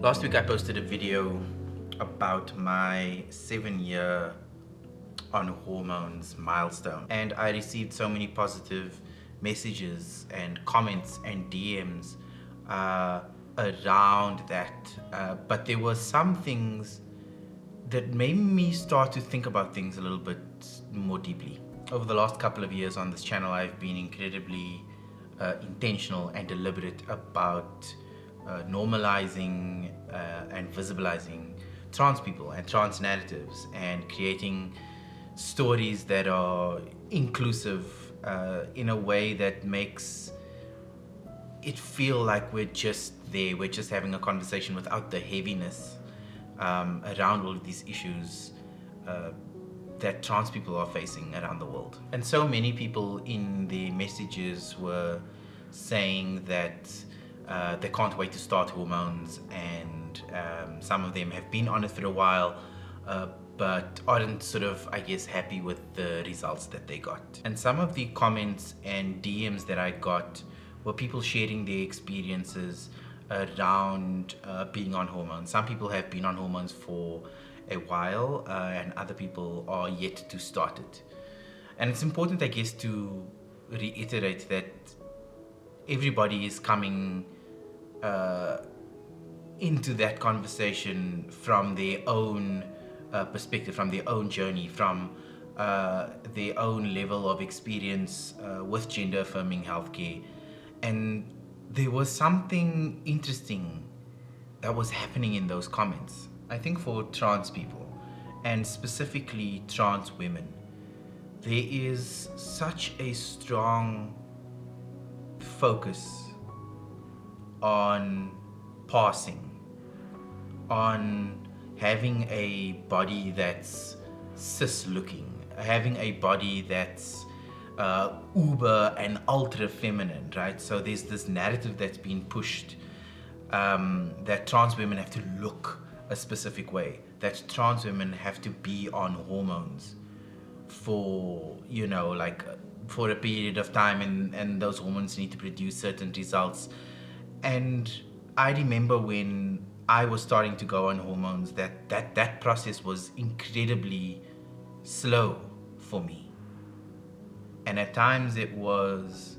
Last week I posted a video about my 7-year on hormones milestone, and I received so many positive messages and comments and DMs around that, but there were some things that made me start to think about things a little bit more deeply. Over the last couple of years on this channel, I've been incredibly intentional and deliberate about normalizing and visibilizing trans people and trans narratives, and creating stories that are inclusive in a way that makes it feel like we're just there, we're just having a conversation without the heaviness around all of these issues that trans people are facing around the world. And so many people in the messages were saying that they can't wait to start hormones, and some of them have been on it for a while, but aren't sort of, I guess, happy with the results that they got. And some of the comments and DMs that I got were people sharing their experiences around being on hormones. Some people have been on hormones for a while, and other people are yet to start it. And it's important, I guess, to reiterate that everybody is coming into that conversation from their own perspective, from their own journey, from their own level of experience with gender affirming healthcare. And there was something interesting that was happening in those comments. I think for trans people, and specifically trans women, there is such a strong focus on passing, on having a body that's cis looking, having a body that's uber and ultra feminine, right? So there's this narrative that's been pushed that trans women have to look a specific way, that trans women have to be on hormones for, for a period of time, and those hormones need to produce certain results. And I remember when I was starting to go on hormones, that process was incredibly slow for me. And at times it was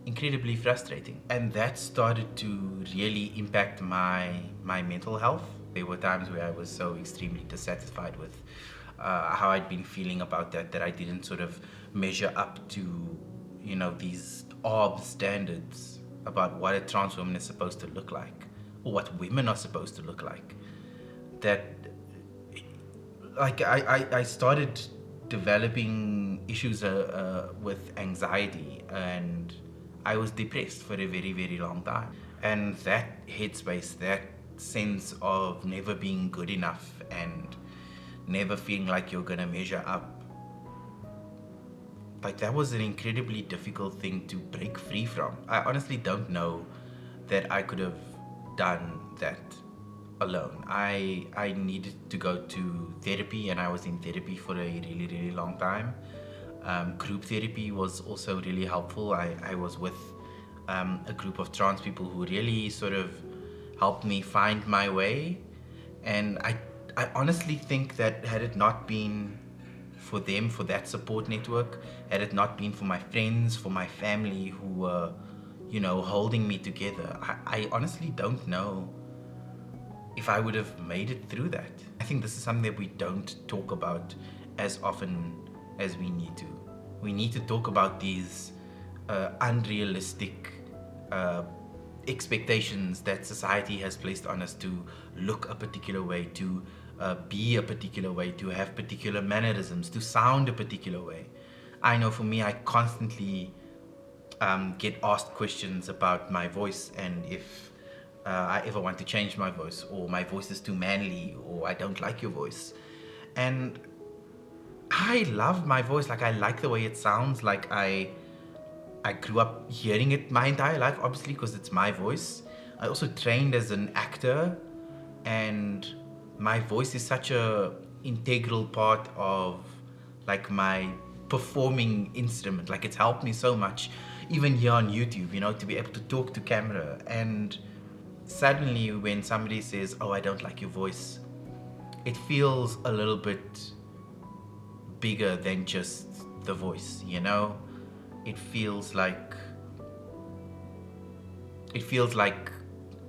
incredibly frustrating. And that started to really impact my mental health. There were times where I was so extremely dissatisfied with how I'd been feeling about that I didn't sort of measure up to, these ARB standards about what a trans woman is supposed to look like, or what women are supposed to look like. That, I started developing issues with anxiety, and I was depressed for a very, very long time. And that headspace, that sense of never being good enough and never feeling like you're gonna measure up, that was an incredibly difficult thing to break free from. I honestly don't know that I could have done that alone. I needed to go to therapy, and I was in therapy for a really, really long time. Group therapy was also really helpful. I was with a group of trans people who really sort of helped me find my way. And I honestly think that had it not been for them, for that support network, had it not been for my friends, for my family who were, holding me together, I honestly don't know if I would have made it through that. I think this is something that we don't talk about as often as we need to. We need to talk about these unrealistic expectations that society has placed on us to look a particular way, to be a particular way, to have particular mannerisms, to sound a particular way. I know for me, I constantly get asked questions about my voice, and if I ever want to change my voice, or my voice is too manly, or I don't like your voice. And I love my voice. I like the way it sounds. I grew up hearing it my entire life, obviously, because it's my voice. I also trained as an actor, and my voice is such a integral part of my performing instrument. It's helped me so much, even here on YouTube, to be able to talk to camera. And suddenly when somebody says, oh, I don't like your voice, it feels a little bit bigger than just the voice, you know? It feels like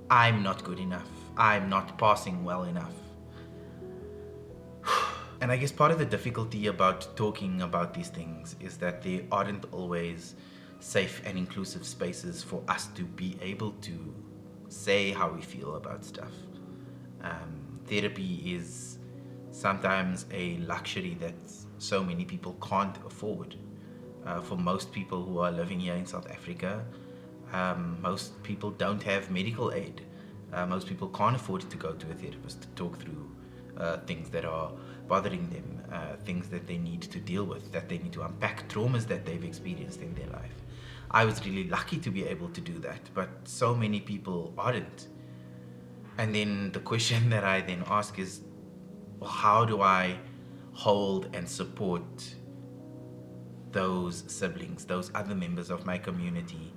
I'm not good enough. I'm not passing well enough. And I guess part of the difficulty about talking about these things is that there aren't always safe and inclusive spaces for us to be able to say how we feel about stuff. Therapy is sometimes a luxury that so many people can't afford. For most people who are living here in South Africa, most people don't have medical aid. Most people can't afford to go to a therapist to talk through things that are bothering them, things that they need to deal with, that they need to unpack, traumas that they've experienced in their life. I was really lucky to be able to do that, but so many people aren't. And then the question that I then ask is, well, how do I hold and support those siblings, those other members of my community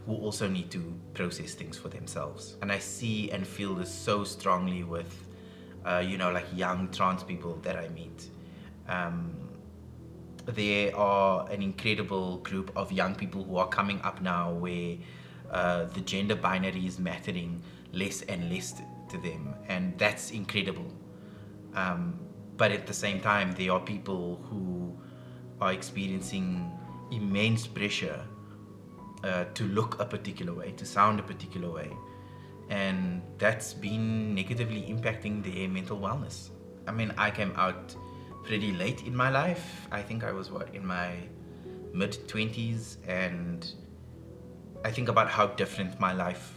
who also need to process things for themselves? And I see and feel this so strongly with, like young trans people that I meet. There are an incredible group of young people who are coming up now where the gender binary is mattering less and less to them, and that's incredible. But at the same time, there are people who are experiencing immense pressure to look a particular way, to sound a particular way, and that's been negatively impacting their mental wellness. I mean, I came out pretty late in my life. I think I was in my mid-20s, and I think about how different my life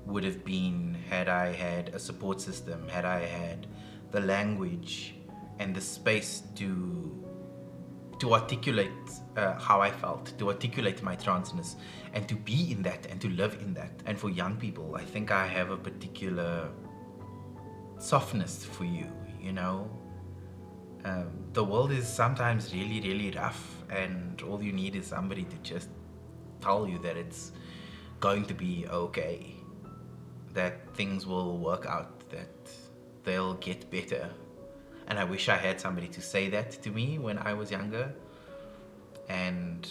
would have been had I had a support system, had I had the language and the space to articulate how I felt, to articulate my transness, and to be in that and to live in that. And for young people, I think I have a particular softness for you, you know? The world is sometimes really, really rough, and all you need is somebody to just tell you that it's going to be okay, that things will work out, that they'll get better. And I wish I had somebody to say that to me when I was younger. And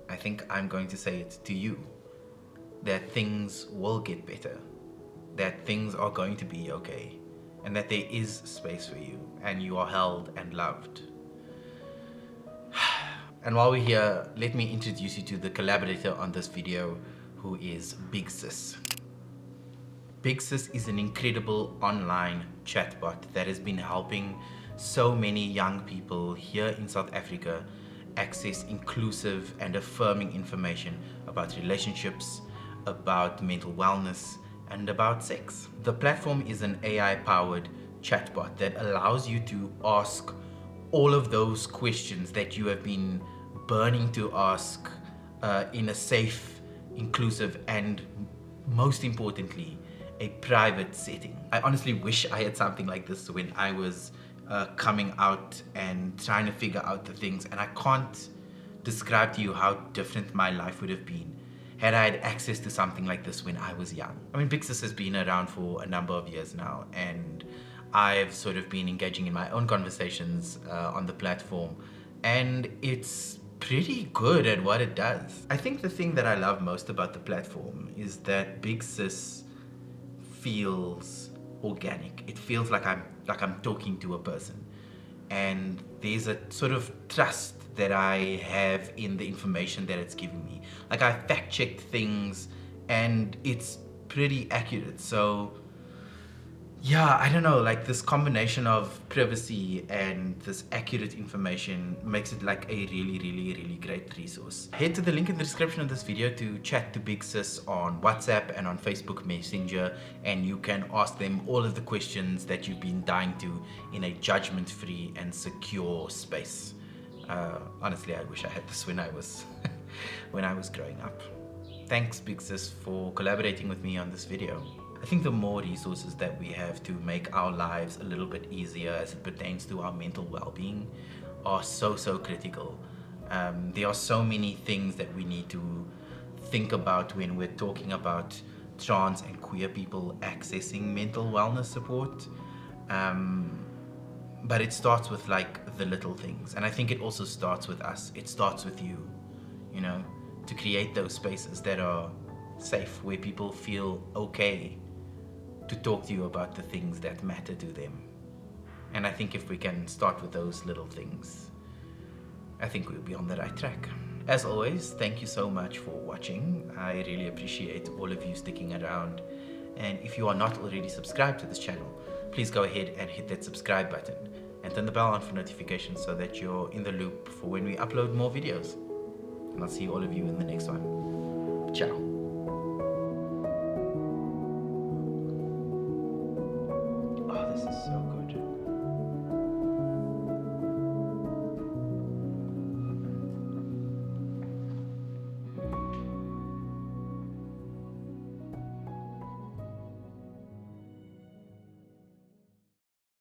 I think I'm going to say it to you, that things will get better, that things are going to be okay, and that there is space for you, and you are held and loved. And while we're here, let me introduce you to the collaborator on this video, who is Big Sis. Big Sis is an incredible online chatbot that has been helping so many young people here in South Africa access inclusive and affirming information about relationships, about mental wellness, and about sex. The platform is an AI-powered chatbot that allows you to ask all of those questions that you have been burning to ask in a safe, inclusive, and most importantly, a private setting. I honestly wish I had something like this when I was coming out and trying to figure out the things, and I can't describe to you how different my life would have been had I had access to something like this when I was young. I mean, Big Sis has been around for a number of years now, and I've sort of been engaging in my own conversations on the platform, and it's pretty good at what it does. I think the thing that I love most about the platform is that Big Sis feels organic. It feels like I'm talking to a person, and there's a sort of trust that I have in the information that it's giving me. Like, I fact-checked things and it's pretty accurate. So yeah, I don't know, like this combination of privacy and this accurate information makes it like a really, really, really great resource. Head to the link in the description of this video to chat to Big Sis on WhatsApp and on Facebook Messenger, and you can ask them all of the questions that you've been dying to in a judgment-free and secure space. Honestly, I wish I had this when I was when I was growing up. Thanks, Big Sis, for collaborating with me on this video. I think the more resources that we have to make our lives a little bit easier as it pertains to our mental well-being are so critical. There are so many things that we need to think about when we're talking about trans and queer people accessing mental wellness support. But it starts with like the little things, and I think it also starts with us. It starts with you, to create those spaces that are safe, where people feel okay to talk to you about the things that matter to them. And I think if we can start with those little things, I think we'll be on the right track. As always, thank you so much for watching. I really appreciate all of you sticking around. And if you are not already subscribed to this channel, please go ahead and hit that subscribe button and turn the bell on for notifications so that you're in the loop for when we upload more videos. And I'll see all of you in the next one. Ciao. Oh, this is so good.